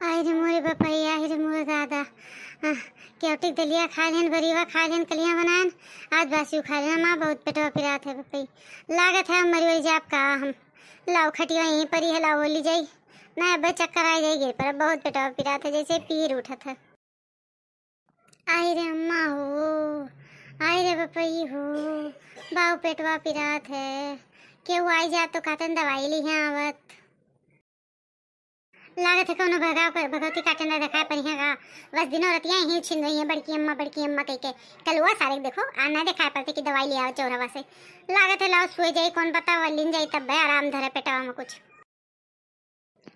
आई रे मोरे बपैया, आई रे मोरे दादा। केवटिक दलिया खा लेन, बरीवा खा लेन, कलिया बनान। आज बासी खा लेना। माँ बहुत पेटवा पिरात है बपई। लागत है मरी वरी जाप का हम लाओ खटिया यहीं पर ही है, लाओ ली जाई ना अब चक्कर आ जाएगी पर बहुत पेटवा पिरात है, जैसे पीर उठत है। आई रे अम्मा हो, आई रे बपई हो, बाऊ पेटवा पिरात है। केहू आई जा तो काटन दवाई ली है आवत। लागत है कोनो भगवती काटन ना दिखाए पर यहाँ का बस दिनों रतियाँ ही छिन रही है। बड़की अम्मा कह के कल हुआ सारे देखो आना दिखाए पड़ते कि दवाई ले आओ चौरावा से। लागत है लाओ सोए जाए, कौन बताओ लिन जाए तब आराम धरे पेटवा में कुछ।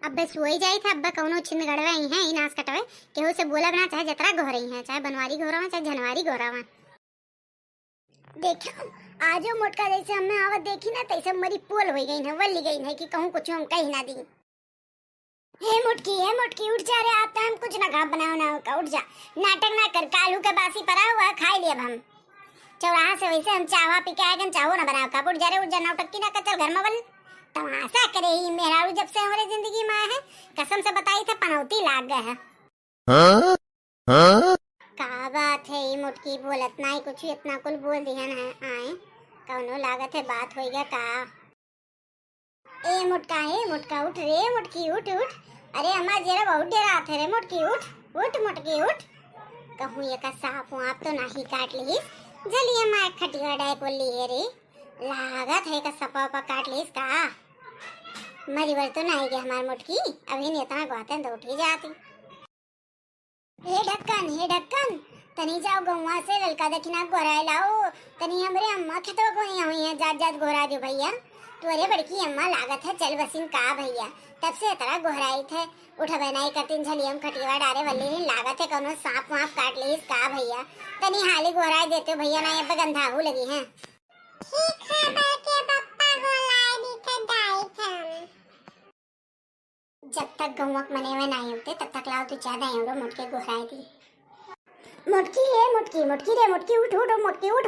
अब सोई जाए थे अब कौनो छिन गड़वे ही है नाश कटवे केहू से बोला बना, चाहे जतरा घोरई है, चाहे बनवारी घोरावा चाहे झनवारी घोरावा। देखो आजो मोटका जैसे हमें आवत देखी ना तैसे मरी पोल हो गई है, वल्ली गई है कि कहूँ कुछ हम कही ना दी। हे मुटकी उठ जा रे, आता हम कुछ ना खा बनाओ ना का, उठ जा नाटक ना कर। कालू के बासी पड़ा हुआ खा लिया हम चौराहा से, वैसे हम चावा पी के आए चाहो ना बनाओ का। उठ जा रे, उठ जा नाटक ना कर, चल घर में बल तमाशा करे ही। मेहरारू जब से हमारे जिंदगी में है कसम से बताई थे पनौती लाग गए है। का बात है ये मुटकी बोलत ना कुछ इतना कुल बोल दिया ना आए कौनो लागत है बात हो गया का। ए मुटका उठ रे, मुटकी उठ उठ। अरे अम्मा जरा बहुत देर आते रे, मुटकी उठ उठ मुटकी उठ। कहूँ ये का सांप वाप तो नहीं काट ली जलिए माँ खटिया डाय बोल ली रे। लागत है का सपा काट ली का मरी बर तो नहीं गया हमारी मुटकी। अभी नहीं इतना गौते तो उठी जाती। हे ढक्कन तनी जाओ गौवा से ललका दक्षिणा गोराई लाओ तनी। हमरे अम्मा खेतवा को यहाँ हुई है, जात गोरा दो भैया। तो अरे बड़की अम्मा लागत है चल बसिन का भैया, तब से इतना गोहराई थे उठ बनाई करतीन झलियम खटिया डारे वल्ली लागत है कोनो सांप वाप काट ली का भैया। तनी हाली गोहराई देते हो भैया ना, अब गंधाहू लगी है। ठीक है बेटे पप्पा गोलाई दी के दाई थे। जब तक गौवक मने में नहीं होते तब तक लाओ तू ज्यादा एवरो मुटके गोहराई दी। मुटकी रे मुटकी उठ मुटकी उठ।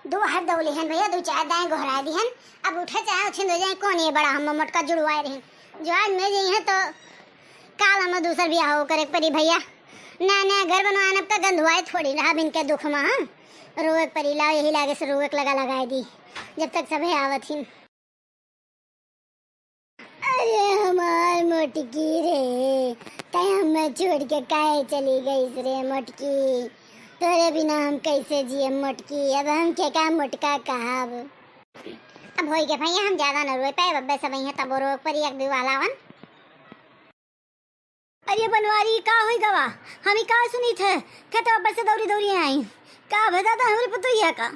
दो हाथ दौले हैं भैया, दो चार दाएं गोहरा दी हैं। अब उठे चाहे छिंद हो जाए कौन ये बड़ा हम मोटका जुड़वाए रहे जो आज में जी है तो काल हम दूसर ब्याह हो करे परी भैया। नया घर बनवाने का गंधवाए थोड़ी रहा बिन के दुख में। हाँ रोक परी लाओ यही लागे से रोक लगाए दी जब तक सब आवत ही। अरे हमार मोटकी रे तय हमें छोड़ के काहे चली गई रे मोटकी, तोरे बिना हम कैसे जिए मोटकी। अब हम क्या मोटका कहब। अब हो गया भैया हम ज्यादा न रोए पाए बब्बे सब यहाँ तब रोक पर एक भी वाला वन। अरे बनवारी का होई गवा हम का सुनी थे कहते बब्बे से दौड़ी आई का बता था हमरे पतोइया का।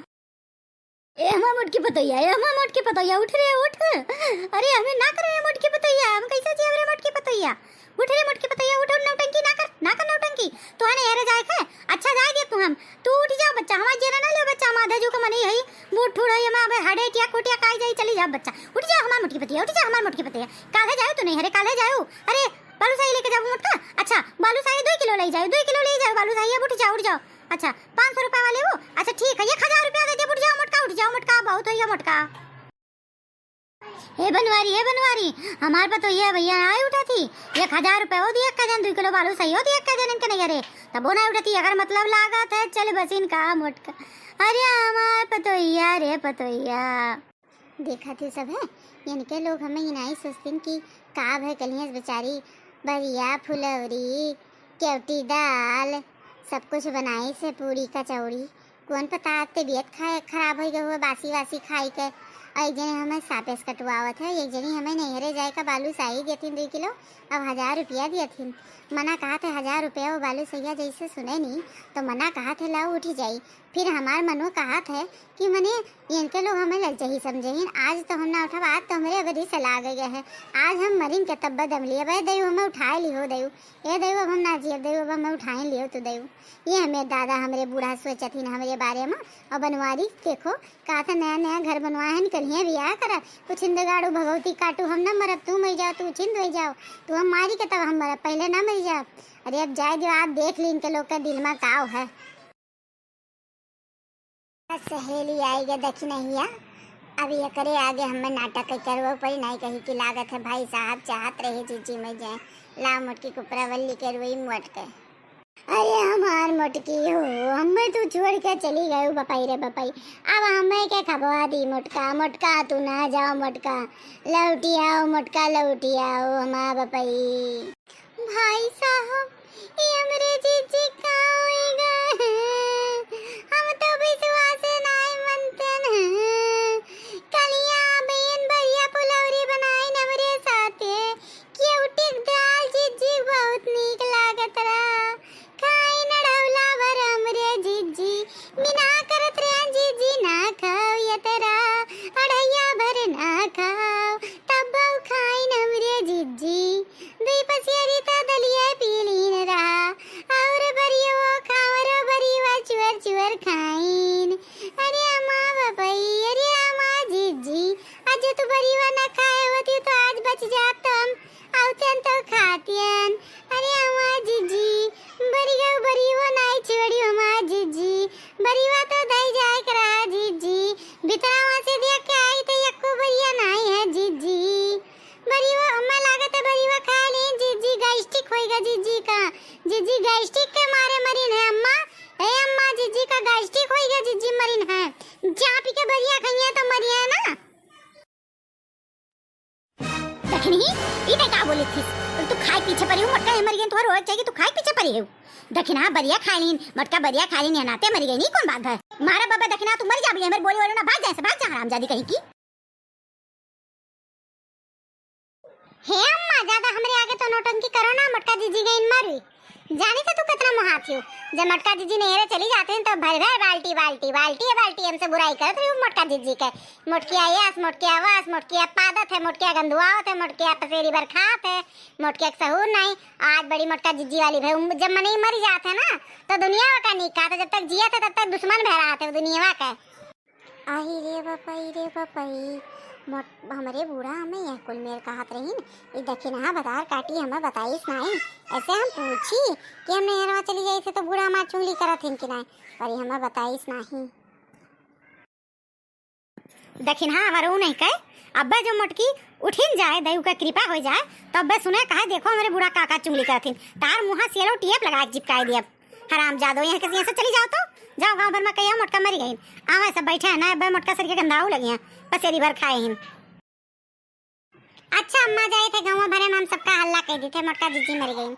ए हमार मोटकी पतोइया उठ रे उठ। अरे हमें ना करे मोटकी पतोइया, हम कैसे जी हमरे मोटकी पतोइया। उठ रे मोटकी पतोइया उठ, नौटंकी ना कर नौटंकी। तो आने यार जाए है अच्छा जाए दे तू हम तू उठ जा बच्चा हमार जेरा ना ले बच्चा माधा जो के मने हई बूट ठुड़ हई हम हड़े टिया कोटिया काई जाई चली जा बच्चा। उठ जा हमार मोटकी पतोइया, उठ जा हमार मोटकी पतोइया। काले जाओ तू नहीं हरे काले जाओ। अरे बालू साई लेके जाओ मोटका। अच्छा बालू साई 2 किलो ले जाओ बालू साई। अब उठ जाओ। अच्छा 500 रुपए वाले वो। अच्छा ठीक है 1000 रुपया दे दे। उठ जाओ मोटका बहुत हो मोटका। हे बनवारी हमार पर तो ये भैया आई उठा थी 1000 रुपए हो दिया 2 किलो बालू सही हो दिया के नहीं अरे तब वो नहीं उठती अगर मतलब लागत है चल बसिन का मोटका। अरे हमार पतोइया रे पतोइया देखा थी सब है इनके लोग हमें ही नहीं सोचते कि का है कलियस बेचारी बरिया फुलवरी केवटी दाल सब कुछ बनाई से पूरी कचौड़ी कौन पता तबीयत खराब हो गई बासी वासी खाई के। एक जने हमें सापेस कटवावत है, एक जनी हमें नहरे जाए का बालू साई देती 2 किलो। अब 1000 रुपया दियथी। मना कहा थे 1000 रुपया वो बालू सैया जैसे सुने नहीं तो मना कहा थे लाओ उठी जाई। फिर हमार मनो कहा थे कि मने इनके लोग हमें ललचे ही समझे। आज तो हम ना उठा आज तो हमारे अवधि सलाह गए है। आज हम मरीन के तब्बा दम लिए भाई दयु हमें उठाए लियो दयु ये दयु अब हम ना जिए दयु अब हमें उठाए लियो तो दयु। ये हमें दादा हमारे बूढ़ा सोचती ना हमारे बारे में। और बनवारी देखो कहा था नया घर बनवाए निकलिए बियाह कर कुछ इंदगाड़ू भगवती काटू हम ना मरब तू मर जाओ तू छिंद हो जाओ तू हम मारी के तब हम मरब पहले ना मर जाओ। अरे अब जाए जो आप देख ली इनके लोग का दिल में काव है। सहेली आई गया दक्षिणहिया अब ये करे आगे हमें नाटक करवा पड़ी नहीं कही की लागत है भाई साहब चाहत रहे जीजी में जाए ला मोटकी कुपरावल्ली के रोई मोट के। अरे हमार मोटकी हो हमें तू छोड़ के चली गई बपाई रे बपाई। अब हमें क्या खबवा दी मोटका मोटका तू ना जाओ मोटका लौटी आओ मोटका लौटी आओ हमार बपाई। भाई साहब ये हमरे जीजी कहाँ होई गए हम तो विश्वास नहीं मनते न। कलिया बेन भरिया पुलौरी बनाई हमरे साथे क्यूटी दाल जीजी बहुत नीक लागत रहा खाई न ढौला भर हमरे जीजी बिना करत रे जीजी ना खाओ ये तेरा अढ़ैया भर ना खाओ तब खाई न हमरे जीजी दुई पसियरी तो दलिया पीलीन रहा और बरियो खावरो बरिवा चुअर चुअर खाइन। अरे अम्मा बपई अरे अम्मा जीजी आज तू बरिवा ना खाए होती तो आज बच जातम आउतन तो खातियन। अरे अम्मा जीजी बरिवा नहीं छोड़ी अम्मा जीजी बरिवा तो दई जाए करा जीजी बितरावा से देख के आई तो यक्को बरिया नहीं है जीजी बरिवा अम्मा लागत है बरिवा खा ले जीजी गैस्ट्रिक होएगा जीजी का जीजी गैस्ट्रिक के मारे मरीन है अम्मा। ए अम्मा जीजी का गैस्ट्रिक होएगा जीजी मरीन है जा पी के बरिया खाइए तो मरिया ना। देखनी इते का बोली थी तू खाई पीछे पड़ी हूं मटका मर गई तो रोज चाहिए तू खाई पीछे पड़ी हूं। देखना बरिया खा लीन मटका बरिया खा लीन नाते मर गई नहीं कौन बात है मारा बाबा देखना तू मर जा भी हमर बोली वालों ना भाग जा हरामजादी कहीं की। हे अम्मा ज्यादा हमरे आगे तो नौटंकी करो ना मटका जीजी गई मारी जानी तो तू कितना मुहात हो जब मटका जीजी नेरे चली जाते हैं तो भर भर बाल्टी बाल्टी बाल्टी बाल्टी हमसे बुराई करत रही मटका जीजी के मोटकिया यस मोटकिया वास मोटकिया पादत है मोटकिया गंदुआवत है मोटकिया पसेरी भर खात है मोटकिया सहूर नहीं। आज बड़ी मोटका जीजी वाली भाई जब मनी मर जाते ना तो दुनिया का निका था जब तक जिया थे तब तक दुश्मन भर रहा थे दुनिया का। आही रे बपाई हमारे बूढ़ा हमें यह कुल मेल कहत रहीन ये देखी ना बदार काटी हमें बताइस नहीं ऐसे हम पूछी कि हम नहरवा चली जाई थे तो बूढ़ा हमार चुंगली करत हिन कि नहीं पर हमें बताइस नहीं। देखी ना हमारे नहीं कहे अब्बा जो मोटकी उठिन जाए दयु का कृपा हो जाए तो अब्बा सुने कहे देखो हमारे बूढ़ा काका चुंगली करत हिन तार मुहा सेलो टेप लगा के चिपकाई दिया हराम जादो यहाँ कैसे से चली जाओ तो जाओ गांव भर में कहिया मोटका मरी गई आवा सब बैठे है ना अब्बा मोटका सर के गंदाऊ लगी हैं पसेरी भर खाए हिन। अच्छा अम्मा जाए थे गाँव भरे में हम सबका हल्ला कह दी थे मोटका जीजी मर गई।